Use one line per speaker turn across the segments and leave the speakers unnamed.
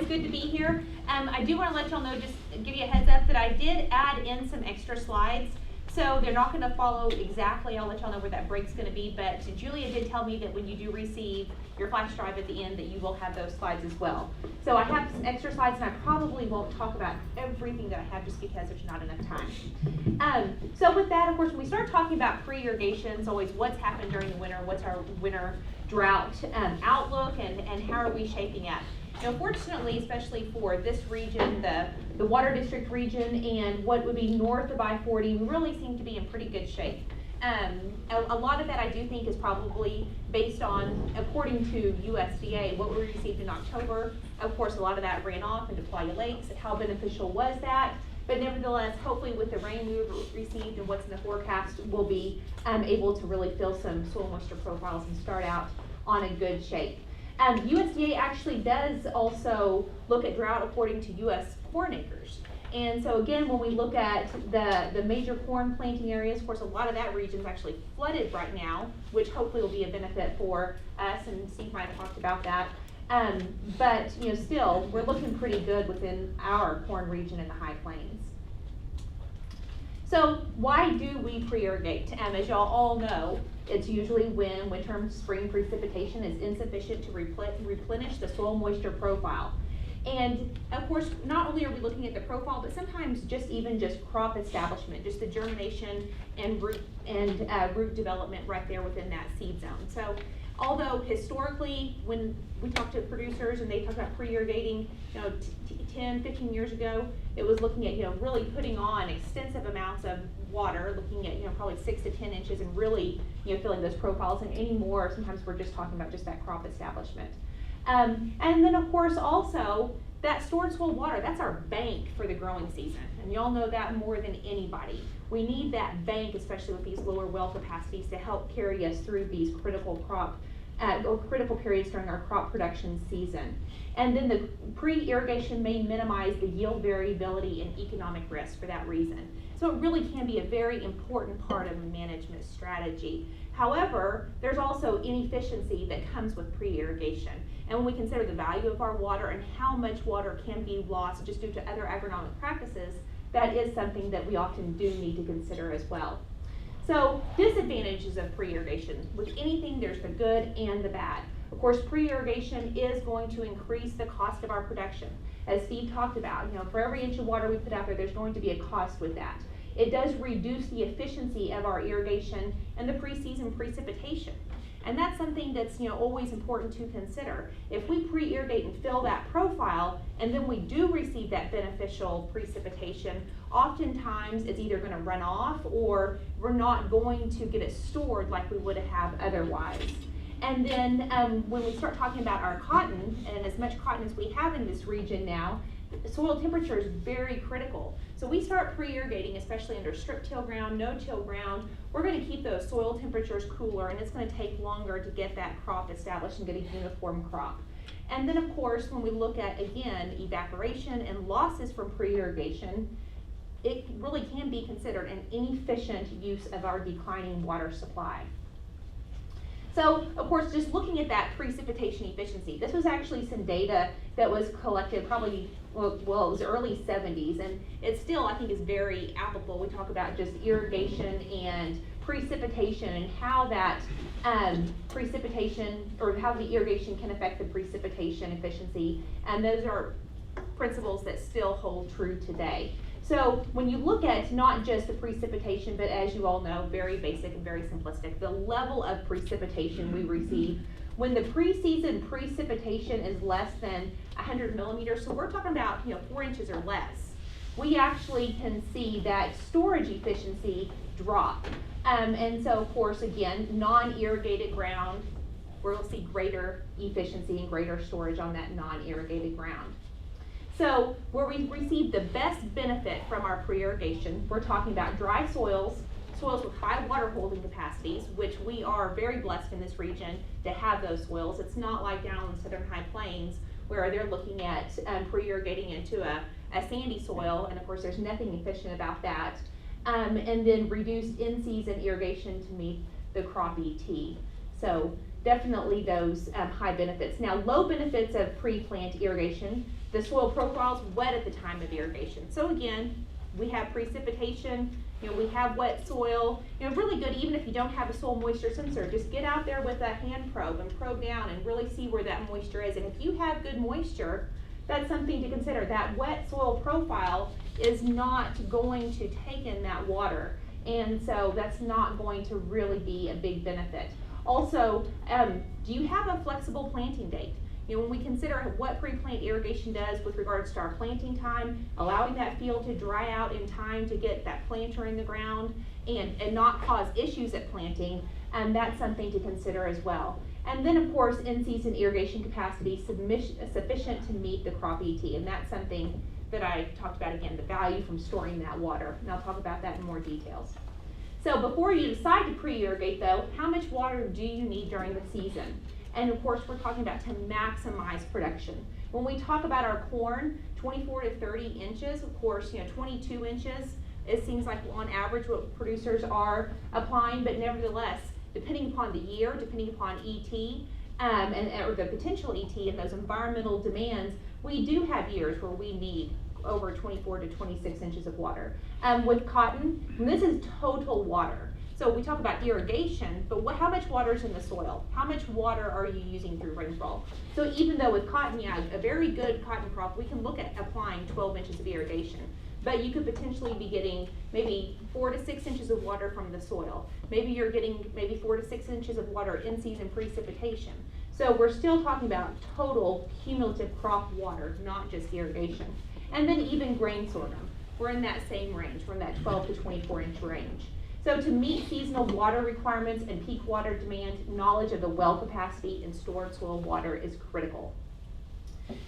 good to be here. I do want to let y'all know, just give you a heads up, that I did add in some extra slides. So they're not going to follow exactly. I'll let y'all know where that break's going to be. But Julia did tell me that when you do receive your flash drive at the end, that you will have those slides as well. So I have some extra slides, and I probably won't talk about everything that I have just because there's not enough time. So with that, of course, when we start talking about pre-irrigation, it's always what's happened during the winter, what's our winter drought outlook, and how are we shaping up. Now, fortunately, especially for this region, the Water District region and what would be north of I-40, we really seem to be in pretty good shape. A lot of that I do think is probably based on, according to USDA, what we received in October. Of course, a lot of that ran off into Playa Lakes. How beneficial was that? But nevertheless, hopefully with the rain we received and what's in the forecast, we'll be able to really fill some soil moisture profiles and start out on a good shape. USDA actually does also look at drought according to U.S. corn acres. And so again, when we look at the major corn planting areas, of course, a lot of that region is actually flooded right now, which hopefully will be a benefit for us, and Steve might have talked about that. But still, we're looking pretty good within our corn region in the High Plains. So why do we pre-irrigate? As y'all all know, it's usually when winter and spring precipitation is insufficient to replenish the soil moisture profile. And of course, not only are we looking at the profile, but sometimes just crop establishment, just the germination and root development right there within that seed zone. So although historically, when we talk to producers and they talk about pre-irrigating, 10, 15 years ago, it was looking at, really putting on extensive amounts of water, looking at, probably 6 to 10 inches and really, filling those profiles. And anymore, sometimes we're just talking about just that crop establishment. And then of course also that stored soil water, that's our bank for the growing season. And y'all know that more than anybody. We need that bank, especially with these lower well capacities, to help carry us through these critical critical periods during our crop production season. And then the pre-irrigation may minimize the yield variability and economic risk for that reason. So it really can be a very important part of a management strategy. However, there's also inefficiency that comes with pre-irrigation. And when we consider the value of our water and how much water can be lost just due to other agronomic practices, that is something that we often do need to consider as well. So disadvantages of pre-irrigation. With anything, there's the good and the bad. Of course, pre-irrigation is going to increase the cost of our production. As Steve talked about, for every inch of water we put out there, there's going to be a cost with that. It does reduce the efficiency of our irrigation and the pre-season precipitation. And that's something that's always important to consider. If we pre-irrigate and fill that profile, and then we do receive that beneficial precipitation, oftentimes it's either going to run off or we're not going to get it stored like we would have otherwise. And then when we start talking about our cotton, and as much cotton as we have in this region now, soil temperature is very critical. So we start pre-irrigating, especially under strip till ground, no-till ground. We're going to keep those soil temperatures cooler, and it's going to take longer to get that crop established and get a uniform crop. And then of course, when we look at, again, evaporation and losses from pre-irrigation, it really can be considered an inefficient use of our declining water supply. So, of course, just looking at that precipitation efficiency, this was actually some data that was collected probably, well, it was early 70s, and it still, I think, is very applicable. We talk about just irrigation and precipitation and how that precipitation, or how the irrigation can affect the precipitation efficiency, and those are principles that still hold true today. So when you look at not just the precipitation, but as you all know, very basic and very simplistic, the level of precipitation we receive when the pre-season precipitation is less than 100 millimeters, so we're talking about 4 inches or less, we actually can see that storage efficiency drop. And so of course, again, non-irrigated ground, we'll see greater efficiency and greater storage on that non-irrigated ground. So where we receive the best benefit from our pre-irrigation, we're talking about dry soils, soils with high water holding capacities, which we are very blessed in this region to have those soils. It's not like down in the southern high plains where they're looking at pre-irrigating into a sandy soil, and of course there's nothing efficient about that. And then reduced in-season irrigation to meet the crop ET. So definitely those high benefits. Now, low benefits of pre-plant irrigation The soil profile is wet at the time of irrigation. So again, we have precipitation, we have wet soil, really good even if you don't have a soil moisture sensor. Just get out there with a hand probe and probe down and really see where that moisture is. And if you have good moisture, that's something to consider. That wet soil profile is not going to take in that water. And so that's not going to really be a big benefit. Also, do you have a flexible planting date? When we consider what pre-plant irrigation does with regards to our planting time, allowing that field to dry out in time to get that planter in the ground and not cause issues at planting, that's something to consider as well. And then of course, in-season irrigation capacity sufficient to meet the crop ET, and that's something that I talked about again, the value from storing that water, and I'll talk about that in more details. So before you decide to pre-irrigate though, how much water do you need during the season? And of course, we're talking about to maximize production. When we talk about our corn, 24 to 30 inches, of course, 22 inches, it seems like on average what producers are applying, but nevertheless, depending upon the year, depending upon ET, or the potential ET and those environmental demands, we do have years where we need over 24 to 26 inches of water. With cotton, and this is total water. So we talk about irrigation, but how much water is in the soil? How much water are you using through rainfall? So even though with cotton, a very good cotton crop, we can look at applying 12 inches of irrigation. But you could potentially be getting maybe 4 to 6 inches of water from the soil. Maybe you're getting maybe 4 to 6 inches of water in season precipitation. So we're still talking about total cumulative crop water, not just irrigation. And then even grain sorghum, we're in that same range, we're in that 12 to 24 inch range. So to meet seasonal water requirements and peak water demand, knowledge of the well capacity and stored soil water is critical.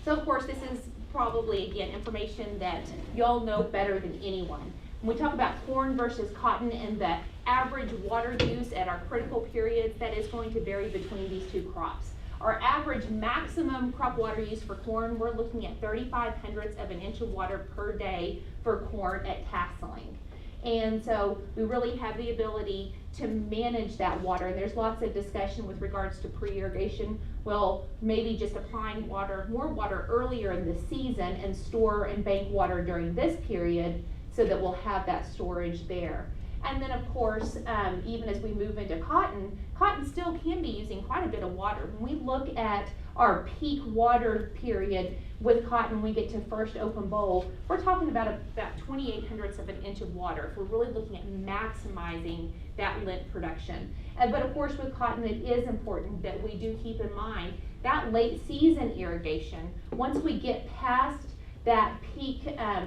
So of course, this is probably, again, information that y'all know better than anyone. When we talk about corn versus cotton and the average water use at our critical periods, that is going to vary between these two crops. Our average maximum crop water use for corn, we're looking at 35/100ths of an inch of water per day for corn at tasseling. And so we really have the ability to manage that water. And there's lots of discussion with regards to pre-irrigation. Well, maybe just applying more water earlier in the season and store and bank water during this period so that we'll have that storage there. And then of course, even as we move into cotton, cotton still can be using quite a bit of water. When we look at our peak water period with cotton, we get to first open bowl, we're talking about 28/100ths of an inch of water if we're really looking at maximizing that lint production. But of course with cotton, it is important that we do keep in mind that late season irrigation, once we get past that peak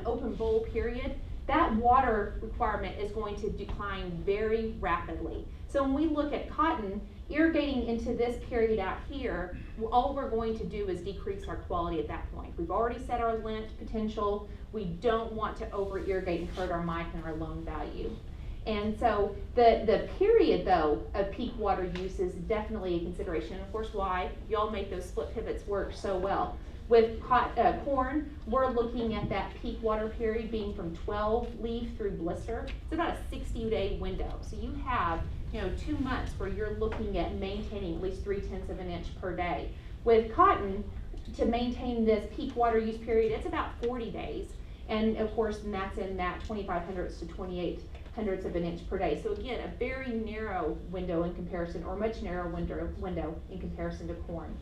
open bowl period, that water requirement is going to decline very rapidly. So when we look at cotton, irrigating into this period out here, all we're going to do is decrease our quality at that point. We've already set our lint potential. We don't want to over irrigate and hurt our mic and our loan value. And so the period though of peak water use is definitely a consideration. And of course why y'all make those split pivots work so well. With corn, we're looking at that peak water period being from 12 leaf through blister. It's about a 60-day window. So you have 2 months where you're looking at maintaining at least 3/10 of an inch per day. With cotton, to maintain this peak water use period, it's about 40 days. And of course, and that's in that 25/100ths to 28/100ths of an inch per day. So again, a very narrow window in comparison, or much narrower window in comparison to corn.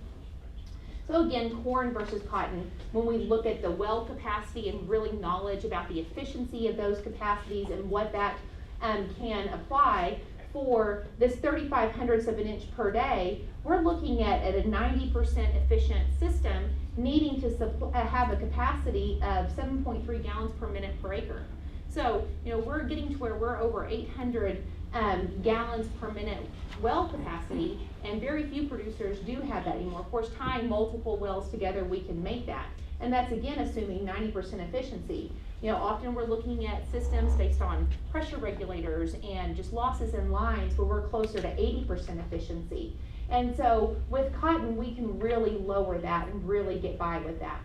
So again, corn versus cotton, when we look at the well capacity and really knowledge about the efficiency of those capacities and what that can apply for this 35/100ths of an inch per day, we're looking at a 90% efficient system needing to have a capacity of 7.3 gallons per minute per acre. So, we're getting to where we're over 800 gallons per minute well capacity, and very few producers do have that anymore. Of course, tying multiple wells together, we can make that. And that's again assuming 90% efficiency. Often we're looking at systems based on pressure regulators and just losses in lines where we're closer to 80% efficiency. And so with cotton, we can really lower that and really get by with that.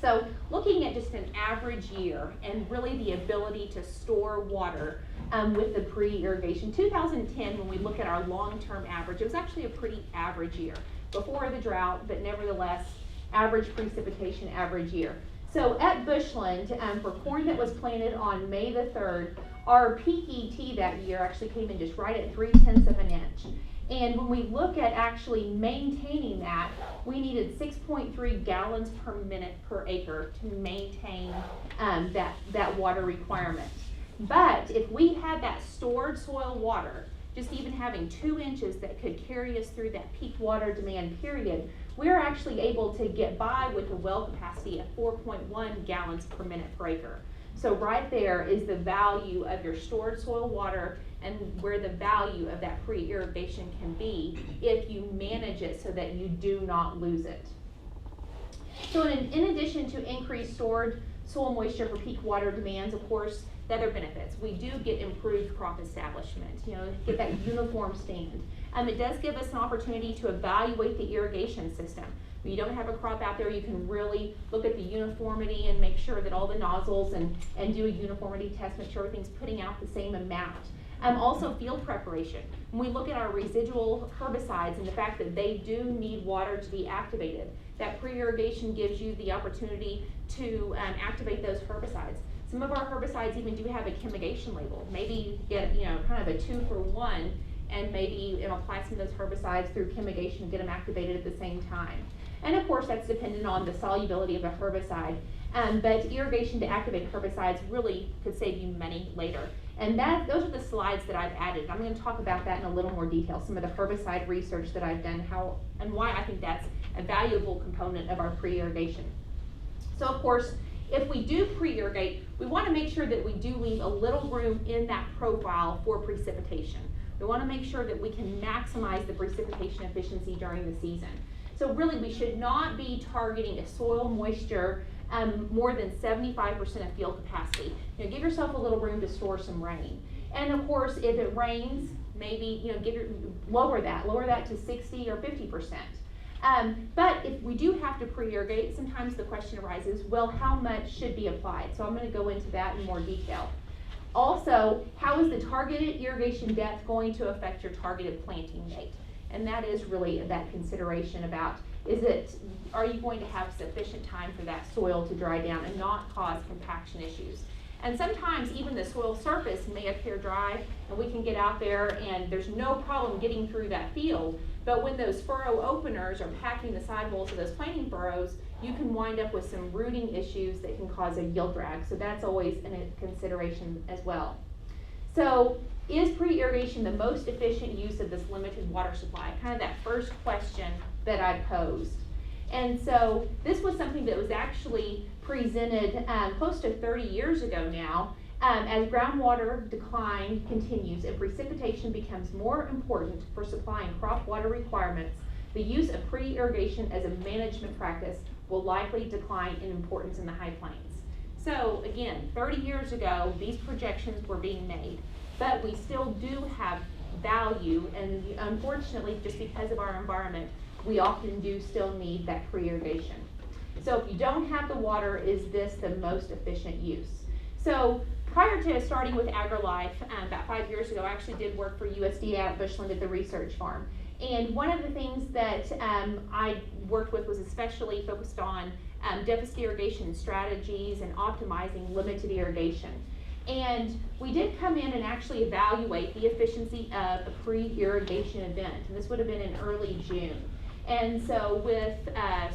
So looking at just an average year and really the ability to store water with the pre-irrigation. 2010, when we look at our long-term average, it was actually a pretty average year before the drought, but nevertheless, average precipitation average year. So at Bushland, for corn that was planted on May the 3rd, our peak ET that year actually came in just right at 0.3 of an inch. And when we look at actually maintaining that, we needed 6.3 gallons per minute per acre to maintain that water requirement. But if we had that stored soil water, just even having 2 inches that could carry us through that peak water demand period, we're actually able to get by with a well capacity of 4.1 gallons per minute per acre. So right there is the value of your stored soil water and where the value of that pre-irrigation can be if you manage it so that you do not lose it. So in addition to increased stored soil moisture for peak water demands, of course, the other benefits. We do get improved crop establishment, get that uniform stand. It does give us an opportunity to evaluate the irrigation system. When you don't have a crop out there, you can really look at the uniformity and make sure that all the nozzles and do a uniformity test, make sure everything's putting out the same amount. Also field preparation. When we look at our residual herbicides and the fact that they do need water to be activated, that pre-irrigation gives you the opportunity to activate those herbicides. Some of our herbicides even do have a chemigation label. Maybe you get kind of a 2-for-1 and maybe apply some of those herbicides through chemigation and get them activated at the same time. And of course that's dependent on the solubility of a herbicide. But irrigation to activate herbicides really could save you money later. And those are the slides that I've added. I'm going to talk about that in a little more detail, some of the herbicide research that I've done, how and why I think that's a valuable component of our pre-irrigation. So of course, if we do pre-irrigate, we want to make sure that we do leave a little room in that profile for precipitation. We want to make sure that we can maximize the precipitation efficiency during the season. So really, we should not be targeting a soil moisture more than 75% of field capacity. Give yourself a little room to store some rain. And of course, if it rains, maybe lower that to 60 or 50%. But if we do have to pre-irrigate, sometimes the question arises, well, how much should be applied? So I'm going to go into that in more detail. Also, how is the targeted irrigation depth going to affect your targeted planting date? And that is really that consideration about, are you going to have sufficient time for that soil to dry down and not cause compaction issues? And sometimes even the soil surface may appear dry and we can get out there and there's no problem getting through that field. But when those furrow openers are packing the sidewalls of those planting furrows, you can wind up with some rooting issues that can cause a yield drag. So that's always a consideration as well. So is pre-irrigation the most efficient use of this limited water supply? Kind of that first question that I posed. And so this was something that was actually presented close to 30 years ago now. As groundwater decline continues and precipitation becomes more important for supplying crop water requirements, the use of pre-irrigation as a management practice will likely decline in importance in the high plains. So again, 30 years ago, these projections were being made, but we still do have value, and unfortunately, just because of our environment, we often do still need that pre-irrigation. So if you don't have the water, is this the most efficient use? So prior to starting with AgriLife, about 5 years ago, I actually did work for USDA at Bushland at the research farm. And one of the things that I worked with was especially focused on deficit irrigation strategies and optimizing limited irrigation. And we did come in and actually evaluate the efficiency of a pre-irrigation event. And this would have been in early June. And so with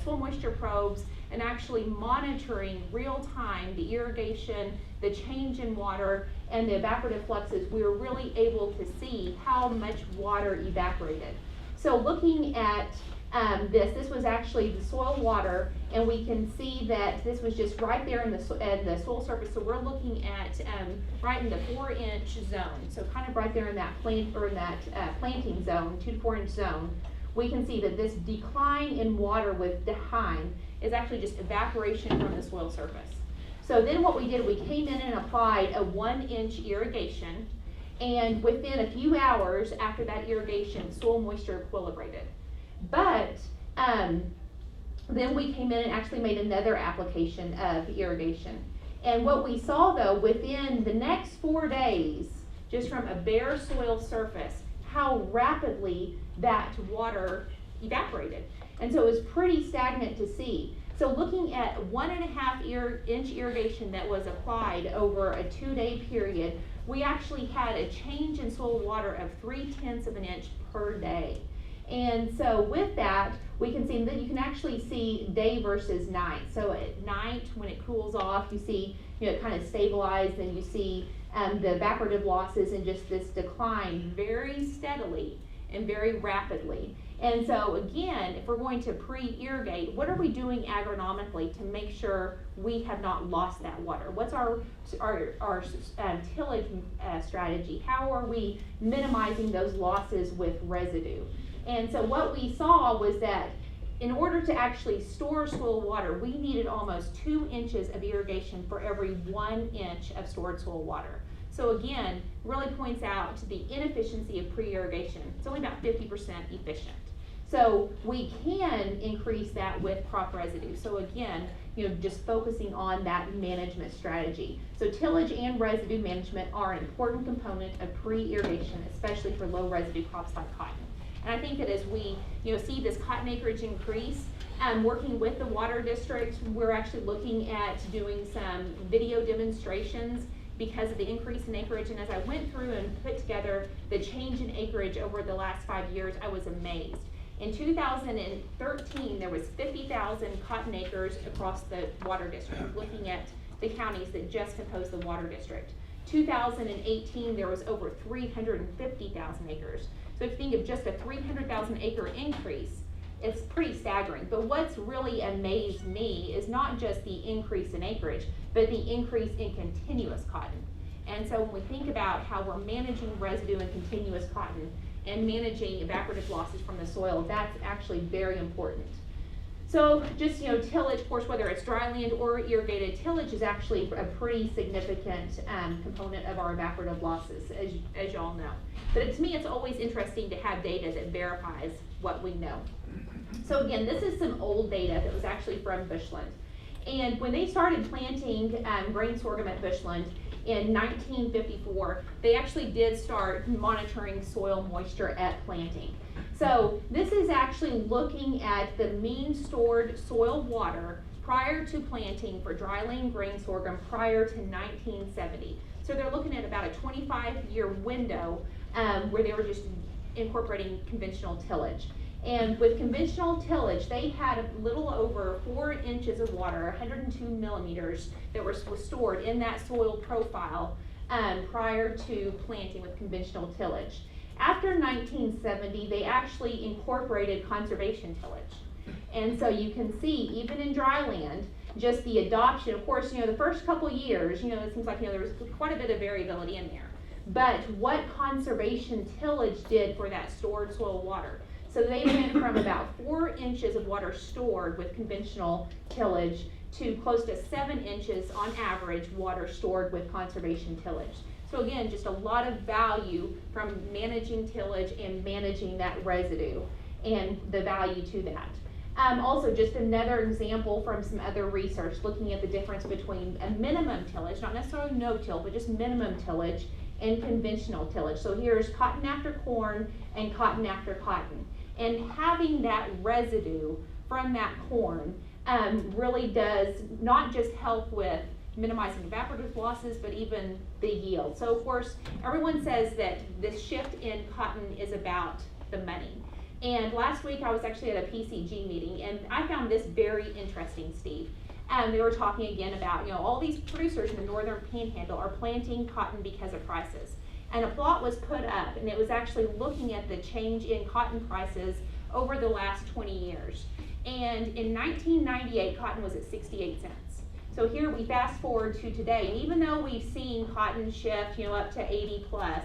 soil moisture probes and actually monitoring real time the irrigation, the change in water, and the evaporative fluxes, we were really able to see how much water evaporated. So looking at this was actually the soil water, and we can see that this was just right there in the soil surface. So we're looking at right in the 4-inch zone. So kind of right there in that planting zone, 2 to 4 inch zone. We can see that this decline in water with time is actually just evaporation from the soil surface. So then what we did, we came in and applied a 1-inch irrigation, and within a few hours after that irrigation, soil moisture equilibrated. But then we came in and actually made another application of irrigation. And what we saw though, within the next 4 days, just from a bare soil surface, how rapidly that water evaporated. And so it was pretty stagnant to see. So looking at 1.5 inch irrigation that was applied over a 2-day period, we actually had a change in soil water of 0.3 of an inch per day. And so with that, we can see that you can actually see day versus night. So at night, when it cools off, you see, it kind of stabilized, and you see the evaporative losses and just this decline very steadily and very rapidly. And so again, if we're going to pre-irrigate, what are we doing agronomically to make sure we have not lost that water? What's our tillage strategy? How are we minimizing those losses with residue? And so what we saw was that in order to actually store soil water, we needed almost 2 inches of irrigation for every 1 inch of stored soil water. So again, really points out to the inefficiency of pre-irrigation. It's only about 50% efficient. So we can increase that with crop residue. So again, just focusing on that management strategy. So tillage and residue management are an important component of pre-irrigation, especially for low residue crops like cotton. And I think that as we see this cotton acreage increase, working with the water district, we're actually looking at doing some video demonstrations because of the increase in acreage. And as I went through and put together the change in acreage over the last 5 years, I was amazed. In 2013, there was 50,000 cotton acres across the water district, looking at the counties that just compose the water district. 2018, there was over 350,000 acres. So if you think of just a 300,000 acre increase, it's pretty staggering. But what's really amazed me is not just the increase in acreage, but the increase in continuous cotton. And so when we think about how we're managing residue and continuous cotton and managing evaporative losses from the soil, that's actually very important. So just, tillage, of course, whether it's dryland or irrigated, tillage is actually a pretty significant component of our evaporative losses, as y'all know. But to me, it's always interesting to have data that verifies what we know. So again, this is some old data that was actually from Bushland. And when they started planting grain sorghum at Bushland in 1954, they actually did start monitoring soil moisture at planting. So this is actually looking at the mean stored soil water prior to planting for dryland grain sorghum prior to 1970. So they're looking at about a 25-year window where they were just incorporating conventional tillage. And with conventional tillage, they had a little over 4 inches of water, 102 millimeters, that was stored in that soil profile prior to planting with conventional tillage. After 1970, they actually incorporated conservation tillage. And so you can see, even in dryland, just the adoption, of course, the first couple years, it seems like, there was quite a bit of variability in there. But what conservation tillage did for that stored soil water. So they went from about 4 inches of water stored with conventional tillage to close to 7 inches on average water stored with conservation tillage. So again, just a lot of value from managing tillage and managing that residue and the value to that. Also, just another example from some other research looking at the difference between a minimum tillage, not necessarily no-till, but just minimum tillage, and conventional tillage. So here's cotton after corn and cotton after cotton. And having that residue from that corn really does not just help with minimizing evaporative losses, but even the yield. So of course, everyone says that this shift in cotton is about the money. And last week I was actually at a PCG meeting, and I found this very interesting, Steve. They were talking again about, all these producers in the northern panhandle are planting cotton because of prices. And a plot was put up, and it was actually looking at the change in cotton prices over the last 20 years. And in 1998, cotton was at 68 cents. So here we fast forward to today, and even though we've seen cotton shift, up to 80 plus,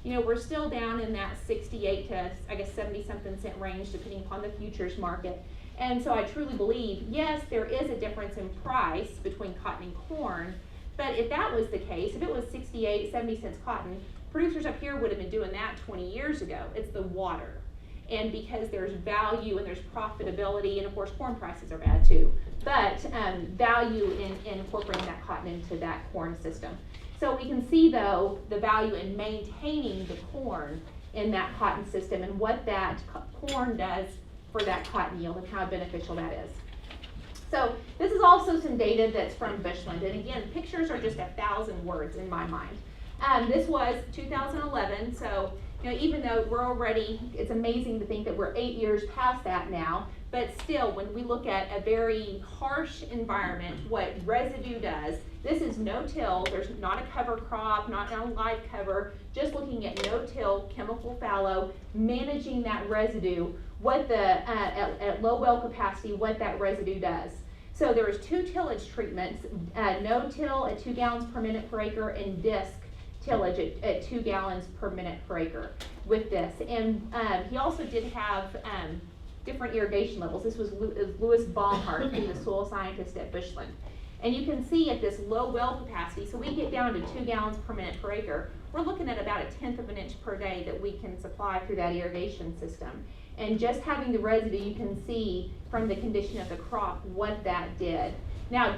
we're still down in that 68 to, I guess, 70-something cent range, depending upon the futures market. And so I truly believe, yes, there is a difference in price between cotton and corn, but if that was the case, if it was 68, 70 cents cotton, producers up here would have been doing that 20 years ago. It's the water. And because there's value and there's profitability, and of course corn prices are bad too, but value in incorporating that cotton into that corn system. So we can see though the value in maintaining the corn in that cotton system and what that corn does for that cotton yield and how beneficial that is. So this is also some data that's from Bushland, and again, pictures are just 1,000 words in my mind. This was 2011, so even though we're already, it's amazing to think that we're 8 years past that now, but still, when we look at a very harsh environment, what residue does, this is no-till, there's not a cover crop, not a live cover, just looking at no-till, chemical fallow, managing that residue, what the, at low well capacity, what that residue does. So there was 2 tillage treatments, no-till at 2 gallons per minute per acre, and disc tillage at 2 gallons per minute per acre with this. And he also did have different irrigation levels. This was Louis Baumhart, who's the soil scientist at Bushland. And you can see at this low well capacity, so we get down to 2 gallons per minute per acre, we're looking at about 1/10 of an inch per day that we can supply through that irrigation system. And just having the residue, you can see from the condition of the crop what that did. Now,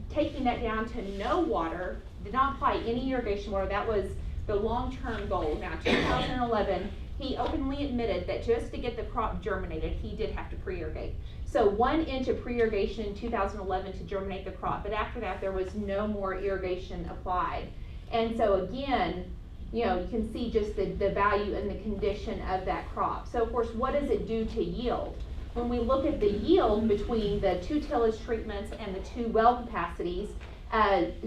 taking that down to no water, did not apply any irrigation water, that was the long-term goal. Now, 2011, he openly admitted that just to get the crop germinated, he did have to pre-irrigate. So 1 inch of pre-irrigation in 2011 to germinate the crop, but after that there was no more irrigation applied. And so again, you can see just the value and the condition of that crop. So of course, what does it do to yield? When we look at the yield between the 2 tillage treatments and the 2 well capacities,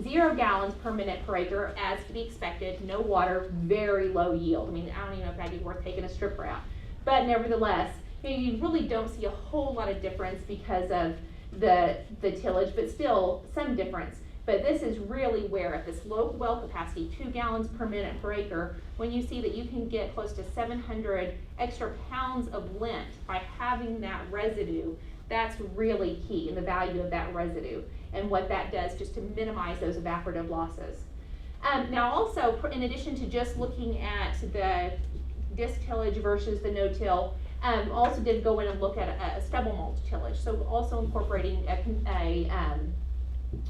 0 gallons per minute per acre, as to be expected, no water, very low yield. I mean, I don't even know if that'd be worth taking a stripper out. But nevertheless, you really don't see a whole lot of difference because of the tillage, but still some difference. But this is really where at this low well capacity, 2 gallons per minute per acre, when you see that you can get close to 700 extra pounds of lint by having that residue, that's really key in the value of that residue and what that does just to minimize those evaporative losses. Now also, in addition to just looking at the disc tillage versus the no-till, also did go in and look at a stubble mulch tillage. So also incorporating a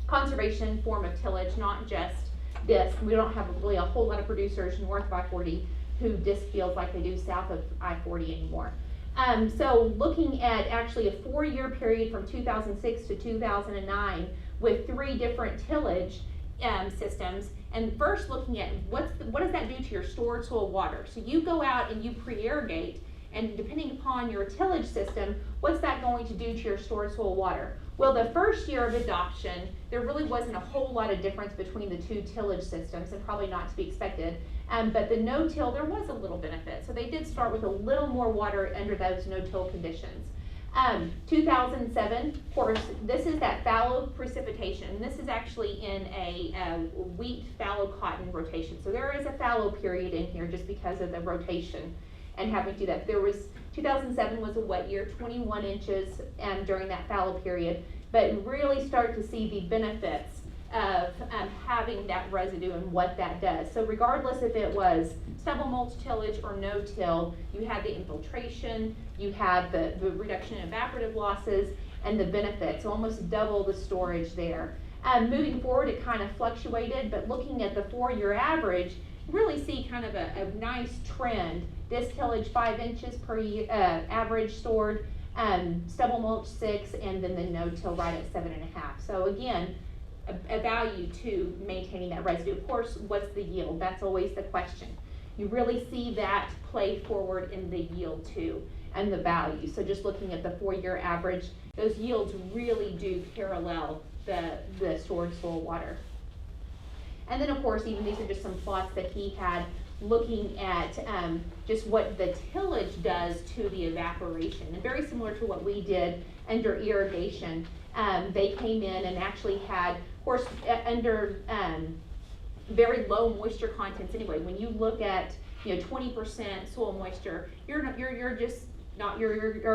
conservation form of tillage, not just disc. We don't have really a whole lot of producers north of I-40 who disc fields like they do south of I-40 anymore. So looking at actually a 4-year period from 2006 to 2009 with 3 different tillage systems, and first looking at what does that do to your stored soil water. So you go out and you pre-irrigate, and depending upon your tillage system, what's that going to do to your stored soil water? Well, the first year of adoption, there really wasn't a whole lot of difference between the 2 tillage systems, and probably not to be expected. But the no-till, there was a little benefit. So they did start with a little more water under those no-till conditions. 2007, of course, this is that fallow precipitation. This is actually in a wheat fallow cotton rotation. So there is a fallow period in here just because of the rotation and having to do that. 2007 was a wet year, 21 inches during that fallow period, but really start to see the benefits of having that residue and what that does. So regardless if it was stubble mulch tillage or no-till, you had the infiltration, you had the reduction in evaporative losses, and the benefits, so almost double the storage there. Moving forward, it kind of fluctuated, but looking at the 4-year average, you really see kind of a nice trend. Disc tillage 5 inches per year, average stored, stubble mulch 6, and then the no-till right at 7.5. So again, a value to maintaining that residue. Of course, what's the yield? That's always the question. You really see that play forward in the yield too, and the value. So just looking at the 4-year average, those yields really do parallel the stored soil water. And then of course, even these are just some plots that he had looking at just what the tillage does to the evaporation. And very similar to what we did under irrigation, they came in and actually had, of course, under very low moisture contents anyway. When you look at 20% soil moisture, you're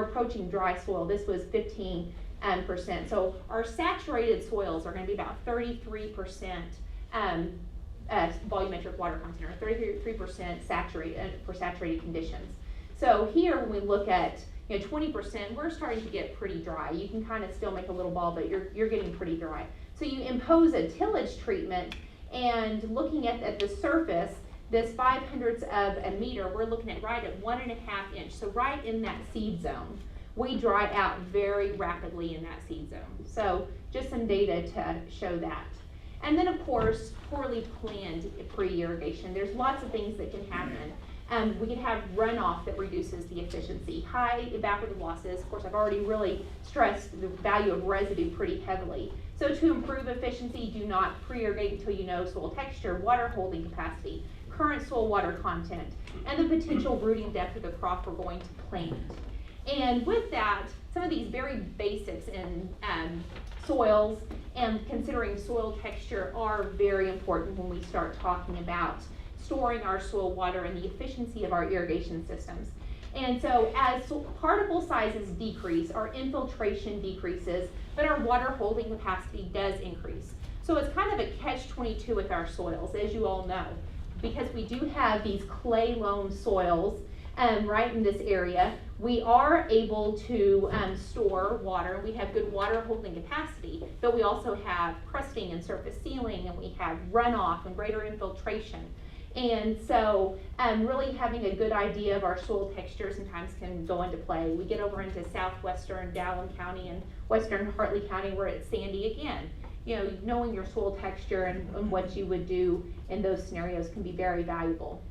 approaching dry soil. This was 15%. So our saturated soils are going to be about 33% volumetric water content, or 33% saturated for saturated conditions. So here, when we look at 20%, we're starting to get pretty dry. You can kind of still make a little ball, but you're getting pretty dry. So you impose a tillage treatment, and looking at the surface, this 0.05 of a meter, we're looking at right at 1.5 inch. So right in that seed zone we dry out very rapidly in that seed zone. So just some data to show that. And then of course, poorly planned pre-irrigation. There's lots of things that can happen. We can have runoff that reduces the efficiency, high evaporative losses. Of course, I've already really stressed the value of residue pretty heavily. So to improve efficiency, do not pre-irrigate until you know soil texture, water holding capacity, current soil water content, and the potential rooting depth of the crop we're going to plant. And with that, some of these very basics in soils and considering soil texture are very important when we start talking about storing our soil water and the efficiency of our irrigation systems. And so as particle sizes decrease, our infiltration decreases, but our water holding capacity does increase. So it's kind of a catch-22 with our soils, as you all know, because we do have these clay loam soils right in this area. We are able to store water. We have good water holding capacity, but we also have crusting and surface sealing, and we have runoff and greater infiltration. And so really having a good idea of our soil texture sometimes can go into play. We get over into southwestern Dryland County and western Hartley County where it's sandy again. You know, knowing your soil texture and what you would do in those scenarios can be very valuable.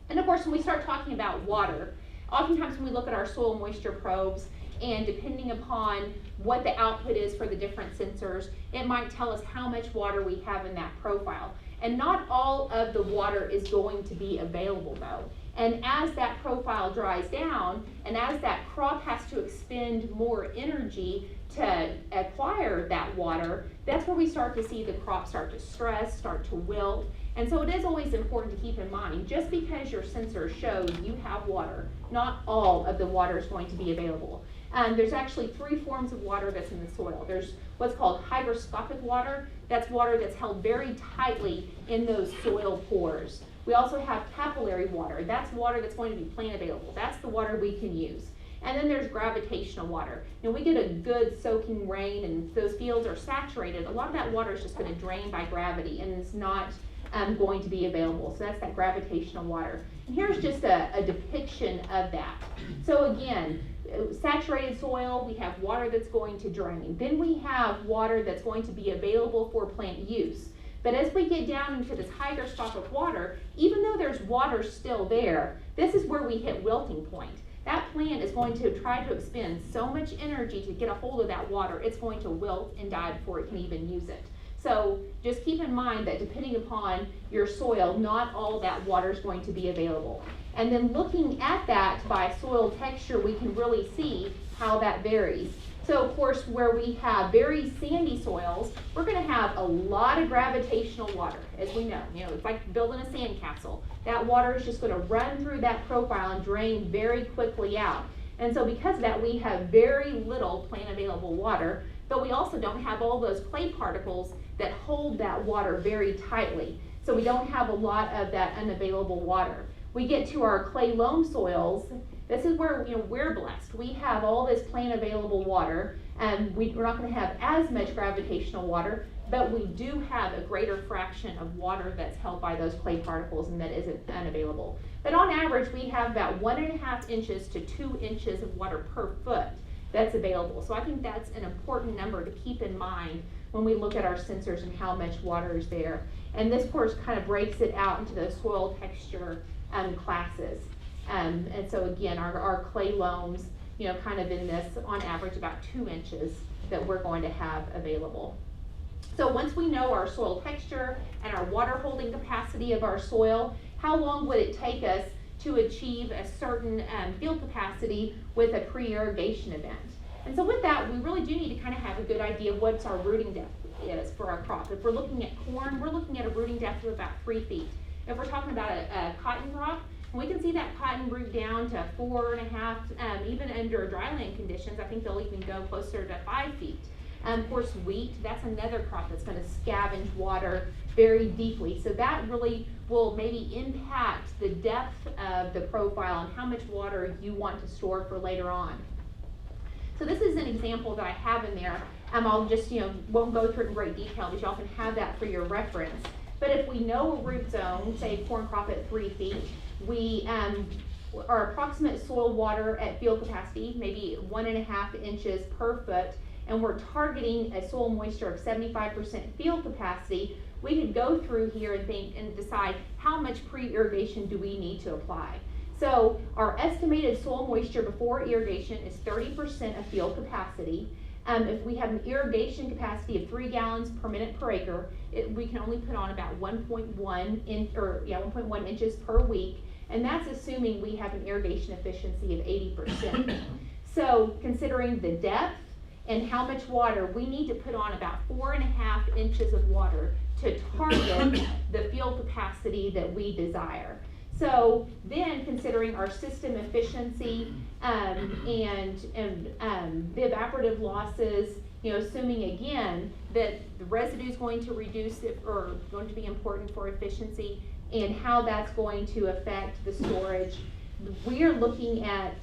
And of course, when we start talking about water, oftentimes when we look at our soil moisture probes, and depending upon what the output is for the different sensors, it might tell us how much water we have in that profile. And not all of the water is going to be available though. And as that profile dries down, and as that crop has to expend more energy to acquire that water, that's where we start to see the crop start to stress, start to wilt. And so it is always important to keep in mind, just because your sensor shows you have water, not all of the water is going to be available. There's actually 3 forms of water that's in the soil. There's what's called hygroscopic water. That's water that's held very tightly in those soil pores. We also have capillary water. That's water that's going to be plant available. That's the water we can use. And then there's gravitational water. Now we get a good soaking rain and those fields are saturated. A lot of that water is just going to drain by gravity and is not going to be available. So that's that gravitational water. And here's just a depiction of that. So again, saturated soil, we have water that's going to drain. Then we have water that's going to be available for plant use. But as we get down into this hygroscopic water, even though there's water still there, this is where we hit wilting point. That plant is going to try to expend so much energy to get a hold of that water, it's going to wilt and die before it can even use it. So just keep in mind that depending upon your soil, not all that water is going to be available. And then looking at that by soil texture, we can really see how that varies. So of course, where we have very sandy soils, we're going to have a lot of gravitational water, as we know. You know, it's like building a sandcastle. That water is just going to run through that profile and drain very quickly out. And so because of that, we have very little plant available water, but we also don't have all those clay particles that hold that water very tightly. So we don't have a lot of that unavailable water. We get to our clay loam soils. This is where we're blessed. We have all this plant available water, and we're not going to have as much gravitational water, but we do have a greater fraction of water that's held by those clay particles and that isn't unavailable. But on average, we have about 1.5 inches to 2 inches of water per foot that's available. So I think that's an important number to keep in mind when we look at our sensors and how much water is there. And this course kind of breaks it out into the soil texture classes. And so again, our clay loams, kind of in this, on average, about 2 inches that we're going to have available. So once we know our soil texture and our water holding capacity of our soil, how long would it take us to achieve a certain field capacity with a pre-irrigation event? And so with that, we really do need to kind of have a good idea of what our rooting depth is for our crop. If we're looking at corn, we're looking at a rooting depth of about 3 feet. If we're talking about a cotton crop, we can see that cotton root down to 4.5, even under dryland conditions, I think they'll even go closer to 5 feet. Of course, wheat, that's another crop that's going to scavenge water very deeply. So that really will maybe impact the depth of the profile and how much water you want to store for later on. So this is an example that I have in there. I'll just, won't go through it in great detail, but y'all can have that for your reference. But if we know a root zone, say corn crop at 3 feet, we our approximate soil water at field capacity, maybe 1.5 inches per foot, and we're targeting a soil moisture of 75% field capacity, we could go through here and think and decide how much pre-irrigation do we need to apply. So our estimated soil moisture before irrigation is 30% of field capacity. If we have an irrigation capacity of 3 gallons per minute per acre, we can only put on about 1.1 inches per week, and that's assuming we have an irrigation efficiency of 80%. So considering the depth and how much water, we need to put on about 4.5 inches of water to target the field capacity that we desire. So then considering our system efficiency and the evaporative losses, assuming again that the residue is going to reduce it or going to be important for efficiency and how that's going to affect the storage, we are looking at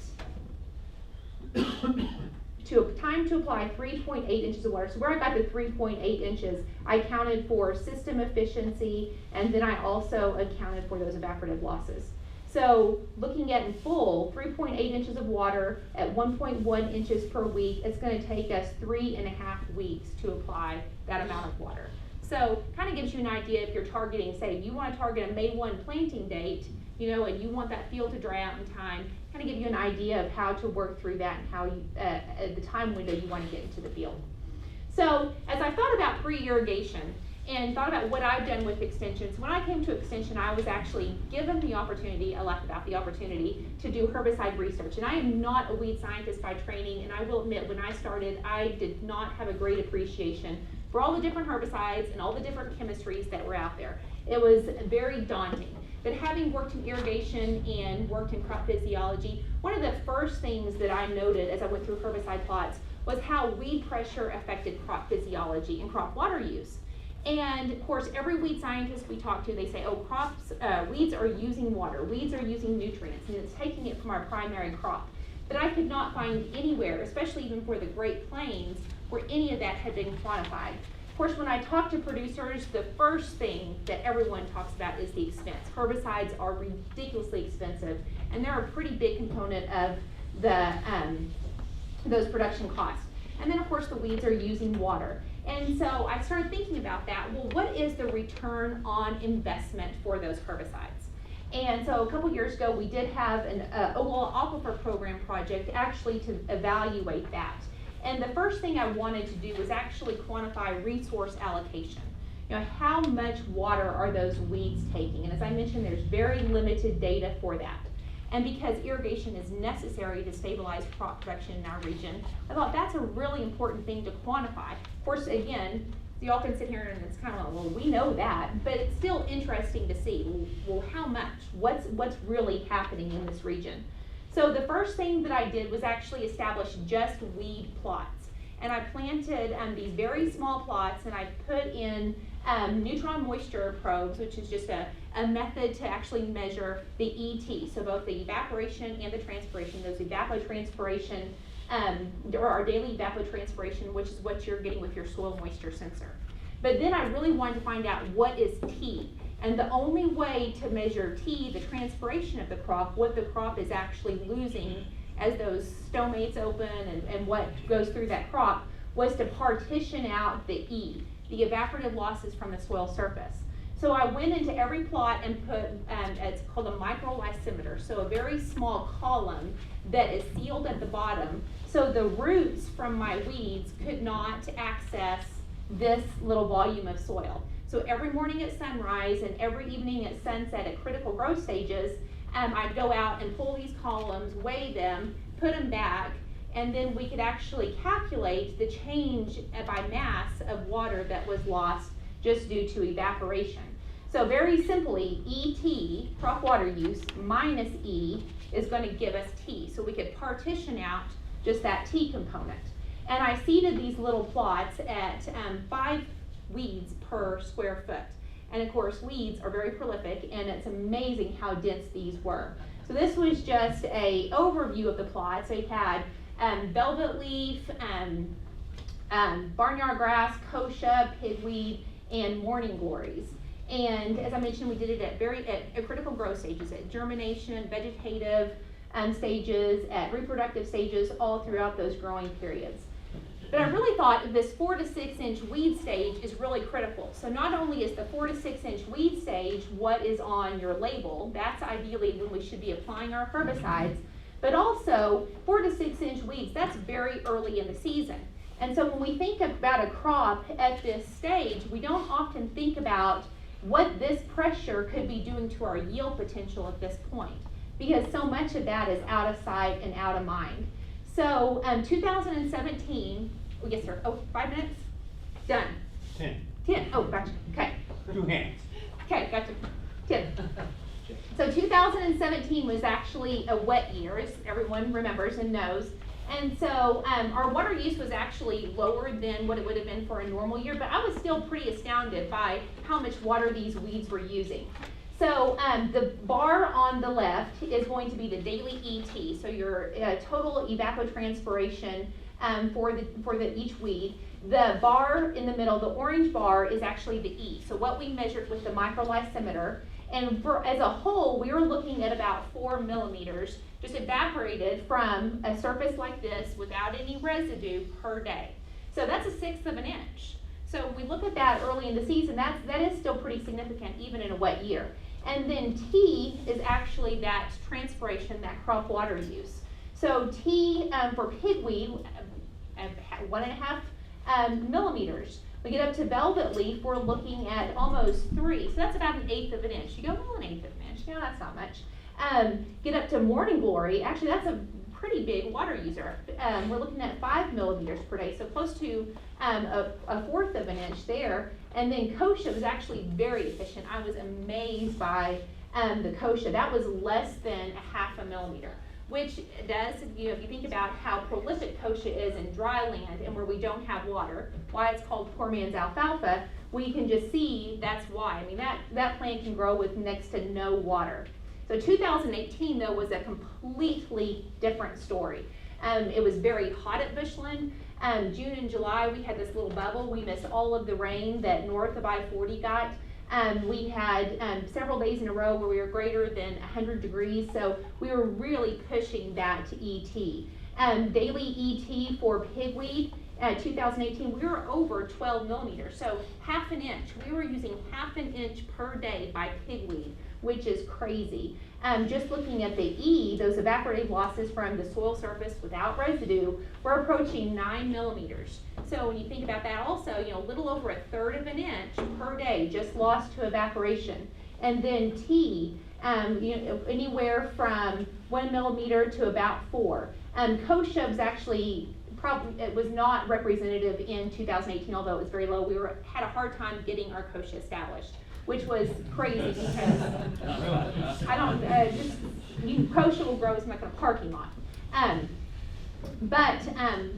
time to apply 3.8 inches of water. So where I got the 3.8 inches, I counted for system efficiency, and then I also accounted for those evaporative losses. So looking at in full, 3.8 inches of water at 1.1 inches per week, it's going to take us 3.5 weeks to apply that amount of water. So kind of gives you an idea if you're targeting, say, you want to target a May 1 planting date, and you want that field to dry out in time, kind of give you an idea of how to work through that and how you, the time window you want to get into the field. So as I thought about pre-irrigation and thought about what I've done with extensions, when I came to extension, I was actually given the opportunity, I laughed about the opportunity, to do herbicide research. And I am not a weed scientist by training, and I will admit when I started, I did not have a great appreciation for all the different herbicides and all the different chemistries that were out there. It was very daunting. But having worked in irrigation and worked in crop physiology, one of the first things that I noted as I went through herbicide plots was how weed pressure affected crop physiology and crop water use. And of course, every weed scientist we talk to, they say, oh, weeds are using water, weeds are using nutrients, and it's taking it from our primary crop. But I could not find anywhere, especially even for the Great Plains, where any of that had been quantified. Of course, when I talk to producers, the first thing that everyone talks about is the expense. Herbicides are ridiculously expensive, and they're a pretty big component of the those production costs. And then, of course, the weeds are using water. And so I started thinking about that. Well, what is the return on investment for those herbicides? And so a couple years ago, we did have an Oglala Aquifer Program project actually to evaluate that. And the first thing I wanted to do was actually quantify resource allocation. How much water are those weeds taking? And as I mentioned, there's very limited data for that. And because irrigation is necessary to stabilize crop production in our region, I thought that's a really important thing to quantify. Of course, again, y'all can sit here and it's kind of like, well, we know that, but it's still interesting to see, well, how much? What's really happening in this region? So the first thing that I did was actually establish just weed plots. And I planted these very small plots, and I put in neutron moisture probes, which is just a method to actually measure the ET, so both the evaporation and the transpiration. Those evapotranspiration, or our daily evapotranspiration, which is what you're getting with your soil moisture sensor. But then I really wanted to find out what is T. And the only way to measure T, the transpiration of the crop, what the crop is actually losing as those stomates open and what goes through that crop, was to partition out the E, the evaporative losses from the soil surface. So I went into every plot and put, it's called a microlysimeter, so a very small column that is sealed at the bottom, so the roots from my weeds could not access this little volume of soil. So every morning at sunrise and every evening at sunset at critical growth stages, I'd go out and pull these columns, weigh them, put them back, and then we could actually calculate the change by mass of water that was lost just due to evaporation. So very simply, ET, crop water use, minus E is going to give us T. So we could partition out just that T component. And I seeded these little plots at 5 weeds per square foot. And of course, weeds are very prolific, and it's amazing how dense these were. So this was just an overview of the plot. So you had velvet leaf, barnyard grass, kochia, pigweed, and morning glories. And as I mentioned, we did it at critical growth stages, at germination, vegetative stages, at reproductive stages, all throughout those growing periods. But I really thought this 4 to 6 inch weed stage is really critical. So not only is the 4 to 6 inch weed stage what is on your label, that's ideally when we should be applying our herbicides, but also 4 to 6 inch weeds, that's very early in the season. And so when we think about a crop at this stage, we don't often think about what this pressure could be doing to our yield potential at this point, because so much of that is out of sight and out of mind. So 2017, oh, yes sir, oh, 5 minutes? Done.
10.
10, oh, gotcha, okay.
2 hands.
Okay, gotcha, 10. So 2017 was actually a wet year, as everyone remembers and knows. And so our water use was actually lower than what it would have been for a normal year, but I was still pretty astounded by how much water these weeds were using. So the bar on the left is going to be the daily ET, so your total evapotranspiration for each weed. The bar in the middle, the orange bar, is actually the E, so what we measured with the microlysimeter. And as a whole, we were looking at about 4 millimeters just evaporated from a surface like this without any residue per day. So that's 1/6 of an inch. So if we look at that early in the season, that is still pretty significant even in a wet year. And then T is actually that transpiration, that crop water use. So T for pigweed, 1.5 millimeters. We get up to velvet leaf, we're looking at almost 3, so that's about 1/8 of an inch. You go, well, 1/8 of an inch, yeah, that's not much. Get up to morning glory, actually that's a pretty big water user. We're looking at 5 millimeters per day, so close to a 1/4 of an inch there. And then kochia was actually very efficient. I was amazed by the kochia. That was less than 1/2 millimeter, which does, if you think about how prolific kochia is in dry land and where we don't have water, why it's called poor man's alfalfa, we can just see that's why. I mean, that plant can grow with next to no water. So 2018, though, was a completely different story. It was very hot at Bushland. June and July, we had this little bubble. We missed all of the rain that north of I-40 got. We had several days in a row where we were greater than 100 degrees, so we were really pushing that ET. Daily ET for pigweed, 2018, we were over 12 millimeters, so 1/2 an inch. We were using 1/2 an inch per day by pigweed, which is crazy. Just looking at the E, those evaporative losses from the soil surface without residue, we're approaching 9 millimeters. So when you think about that also, a little over 1/3 of an inch per day just lost to evaporation. And then T, anywhere from 1 millimeter to about 4. Kochia was actually it was not representative in 2018, although it was very low. We had a hard time getting our kochia established, which was crazy because I don't, kochia will grow as much in a parking lot. But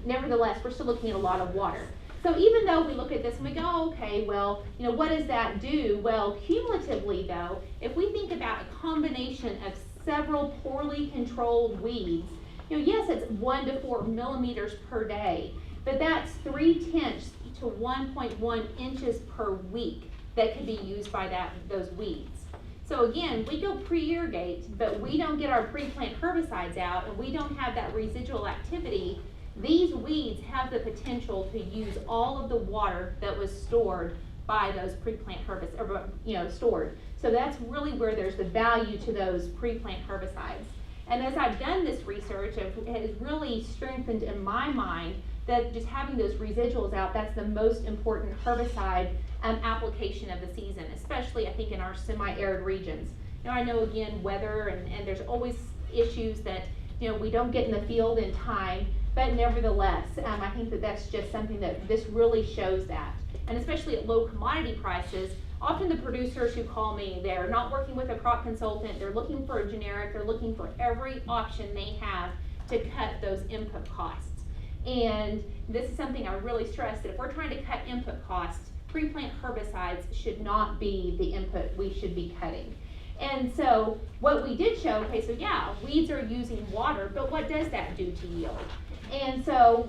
nevertheless, we're still looking at a lot of water. So even though we look at this and we go, okay, well, what does that do? Well, cumulatively though, if we think about a combination of several poorly controlled weeds, yes, it's 1 to 4 millimeters per day, but that's 0.3 to 1.1 inches per week that could be used by those weeds. So again, we go pre-irrigate, but we don't get our pre-plant herbicides out and we don't have that residual activity, these weeds have the potential to use all of the water that was stored by those pre-plant herbicides, stored. So that's really where there's the value to those pre-plant herbicides. And as I've done this research, it has really strengthened in my mind that just having those residuals out, that's the most important herbicide application of the season, especially I think in our semi-arid regions. I know again weather and there's always issues that we don't get in the field in time, but nevertheless, I think that's just something that this really shows that. And especially at low commodity prices, often the producers who call me, they're not working with a crop consultant, they're looking for a generic, they're looking for every option they have to cut those input costs. And this is something I really stress, that if we're trying to cut input costs, pre-plant herbicides should not be the input we should be cutting. And so what we did show, okay, so yeah, weeds are using water, but what does that do to yield? And so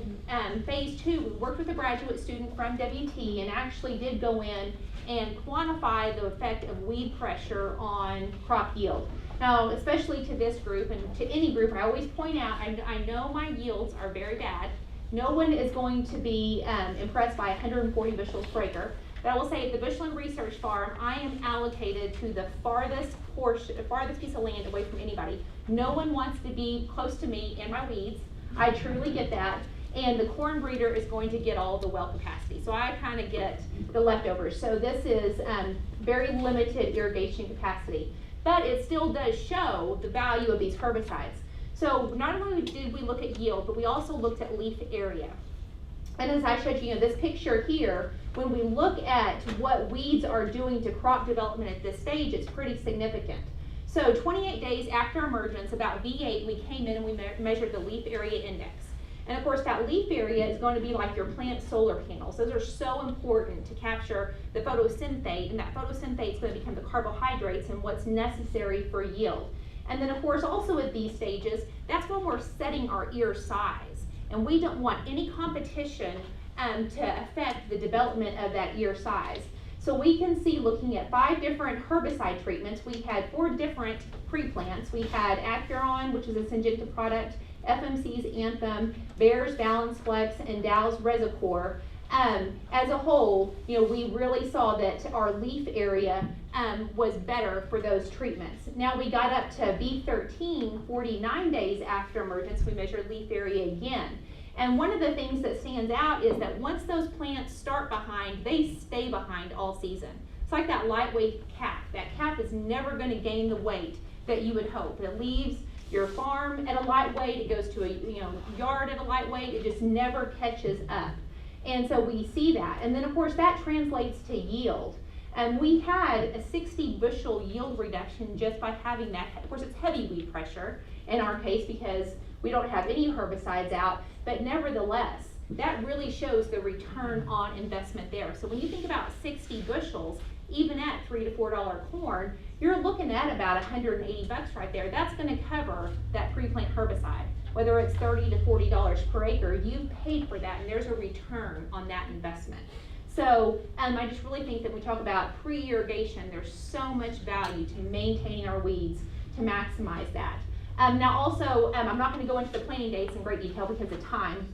phase 2, we worked with a graduate student from WT and actually did go in and quantify the effect of weed pressure on crop yield. Now, especially to this group and to any group, I always point out, I know my yields are very bad. No one is going to be impressed by 140 bushels per acre. But I will say at the Bushland Research Farm, I am allocated to the farthest piece of land away from anybody. No one wants to be close to me and my weeds. I truly get that. And the corn breeder is going to get all the well capacity. So I kind of get the leftovers. So this is very limited irrigation capacity. But it still does show the value of these herbicides. So not only did we look at yield, but we also looked at leaf area. And as I showed you, this picture here, when we look at what weeds are doing to crop development at this stage, it's pretty significant. So 28 days after emergence, about V8, we came in and we measured the leaf area index. And of course, that leaf area is going to be like your plant solar panels. Those are so important to capture the photosynthate, and that photosynthate is going to become the carbohydrates and what's necessary for yield. And then of course, also at these stages, that's when we're setting our ear size. And we don't want any competition to affect the development of that ear size. So we can see, looking at 5 different herbicide treatments, we had 4 different pre-plants. We had Jourdan, which is a Syngenta product, FMC's Anthem, Bayer's Balance Flex, and Dow's Resicor. As a whole, we really saw that our leaf area was better for those treatments. Now we got up to B13, 49 days after emergence, we measured leaf area again. And one of the things that stands out is that once those plants start behind, they stay behind all season. It's like that lightweight cap. That cap is never going to gain the weight that you would hope. It leaves your farm at a light weight, it goes to a yard at a light weight, it just never catches up. And so we see that. And then of course that translates to yield. And we had a 60 bushel yield reduction just by having that. Of course, it's heavy weed pressure in our case because we don't have any herbicides out, but nevertheless, that really shows the return on investment there. So when you think about 60 bushels, even at $3 to $4 corn, you're looking at about $180 right there. That's going to cover that pre-plant herbicide. Whether it's $30 to $40 per acre, you've paid for that, and there's a return on that investment. So I just really think that we talk about pre-irrigation, there's so much value to maintaining our weeds to maximize that. Now also, I'm not going to go into the planting dates in great detail because of time,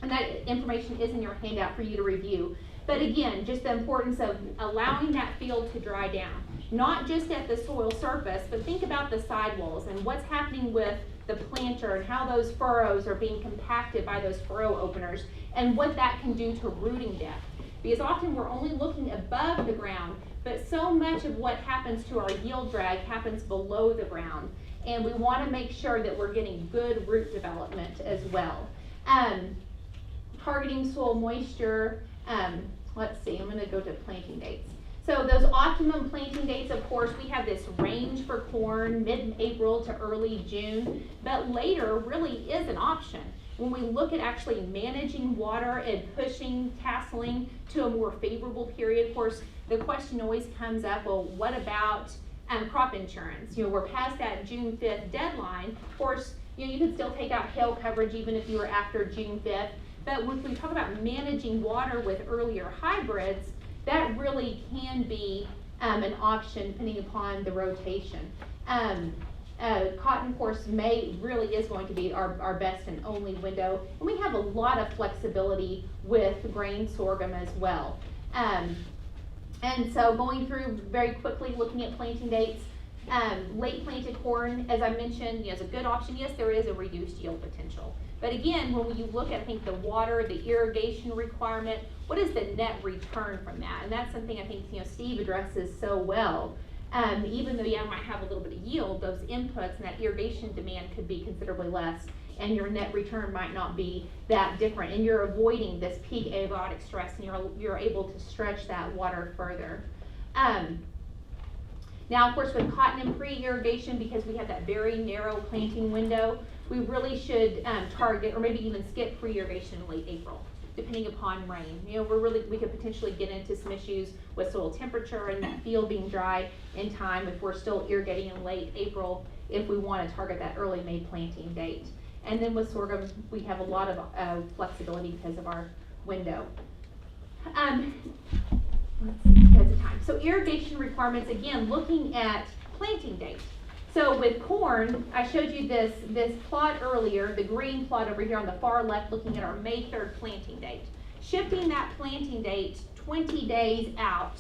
and that information is in your handout for you to review. But again, just the importance of allowing that field to dry down, not just at the soil surface, but think about the sidewalls and what's happening with the planter and how those furrows are being compacted by those furrow openers and what that can do to rooting depth. Because often we're only looking above the ground, but so much of what happens to our yield drag happens below the ground. And we want to make sure that we're getting good root development as well. Targeting soil moisture, let's see, I'm going to go to planting dates. So those optimum planting dates, of course, we have this range for corn, mid-April to early June, but later really is an option. When we look at actually managing water and pushing tasseling to a more favorable period, of course, the question always comes up, well, what about crop insurance? We're past that June 5th deadline. Of course, you can still take out hail coverage even if you were after June 5th. But when we talk about managing water with earlier hybrids, that really can be an option depending upon the rotation. Cotton, of course, May really is going to be our best and only window. And we have a lot of flexibility with grain sorghum as well. And so going through very quickly, looking at planting dates, late planted corn, as I mentioned, is a good option. Yes, there is a reduced yield potential. But again, when you look at, I think, the water, the irrigation requirement, what is the net return from that? And that's something I think Steve addresses so well. Even though you might have a little bit of yield, those inputs and that irrigation demand could be considerably less, and your net return might not be that different. And you're avoiding this peak abiotic stress, and you're able to stretch that water further. Now, of course, with cotton and pre-irrigation, because we have that very narrow planting window, we really should target, or maybe even skip pre-irrigation in late April, depending upon rain. We could potentially get into some issues with soil temperature and that field being dry in time if we're still irrigating in late April, if we want to target that early May planting date. And then with sorghum, we have a lot of flexibility because of our window. Let's see, because of time. So irrigation requirements, again, looking at planting date. So with corn, I showed you this plot earlier, the green plot over here on the far left, looking at our May 3rd planting date. Shifting that planting date 20 days out,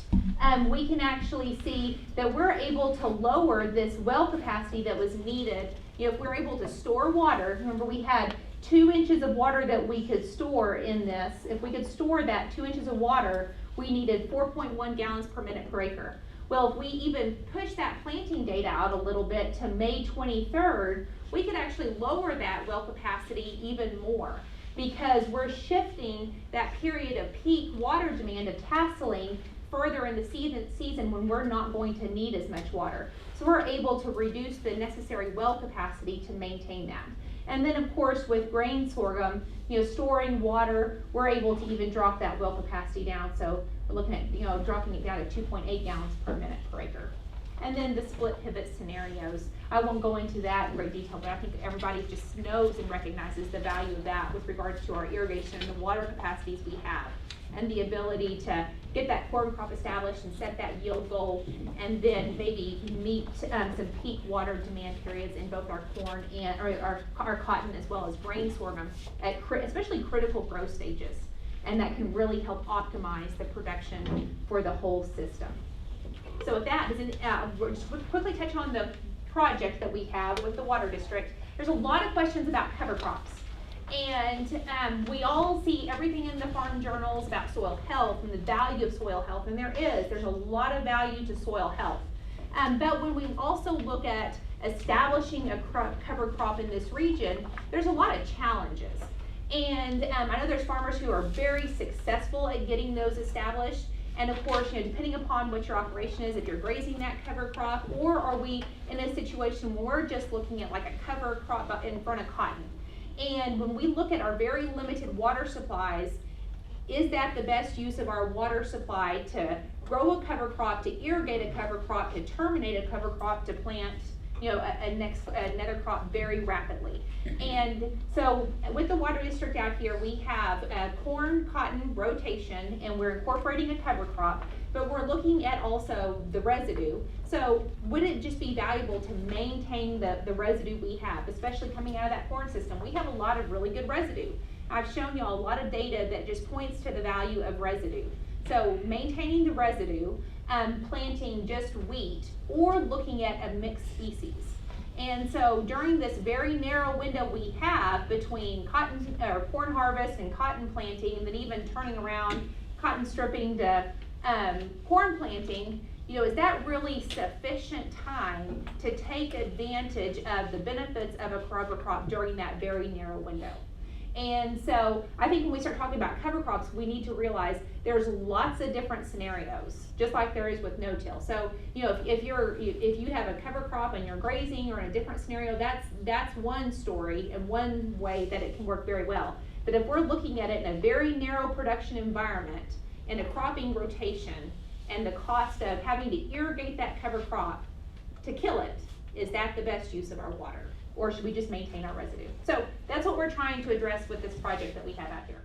we can actually see that we're able to lower this well capacity that was needed. You know, if we're able to store water, remember we had 2 inches of water that we could store in this. If we could store that 2 inches of water, we needed 4.1 gallons per minute per acre. Well, if we even push that planting date out a little bit to May 23rd, we could actually lower that well capacity even more, because we're shifting that period of peak water demand of tasseling further in the season when we're not going to need as much water. So we're able to reduce the necessary well capacity to maintain that. And then of course with grain sorghum, you know, storing water, we're able to even drop that well capacity down. So we're looking at, you know, dropping it down to 2.8 gallons per minute per acre. And then the split pivot scenarios. I won't go into that in great detail, but I think everybody just knows and recognizes the value of that with regards to our irrigation and the water capacities we have, and the ability to get that corn crop established and set that yield goal, and then maybe meet some peak water demand periods in both our corn and our cotton as well as grain sorghum at especially critical growth stages. And that can really help optimize the production for the whole system. So with that, we'll just quickly touch on the project that we have with the water district. There's a lot of questions about cover crops. And we all see everything in the farm journals about soil health and the value of soil health, and there's a lot of value to soil health. But when we also look at establishing a cover crop in this region, there's a lot of challenges. And I know there's farmers who are very successful at getting those established. And of course, you know, depending upon what your operation is, if you're grazing that cover crop, or are we in a situation where we're just looking at like a cover crop in front of cotton. And when we look at our very limited water supplies, is that the best use of our water supply to grow a cover crop, to irrigate a cover crop, to terminate a cover crop, to plant, you know, another crop very rapidly? And so with the water district out here, we have a corn cotton rotation, and we're incorporating a cover crop, but we're looking at also the residue. So would it just be valuable to maintain the residue we have, especially coming out of that corn system? We have a lot of really good residue. I've shown you all a lot of data that just points to the value of residue. So maintaining the residue, planting just wheat, or looking at a mixed species. And so during this very narrow window we have between cotton or corn harvest and cotton planting, and then even turning around cotton stripping to corn planting, you know, is that really sufficient time to take advantage of the benefits of a cover crop during that very narrow window? And so I think when we start talking about cover crops, we need to realize there's lots of different scenarios, just like there is with no-till. So, you know, if you have a cover crop and you're grazing or in a different scenario, that's one story and one way that it can work very well. But if we're looking at it in a very narrow production environment and a cropping rotation, and the cost of having to irrigate that cover crop to kill it, is that the best use of our water? Or should we just maintain our residue? So that's what we're trying to address with this project that we have out here.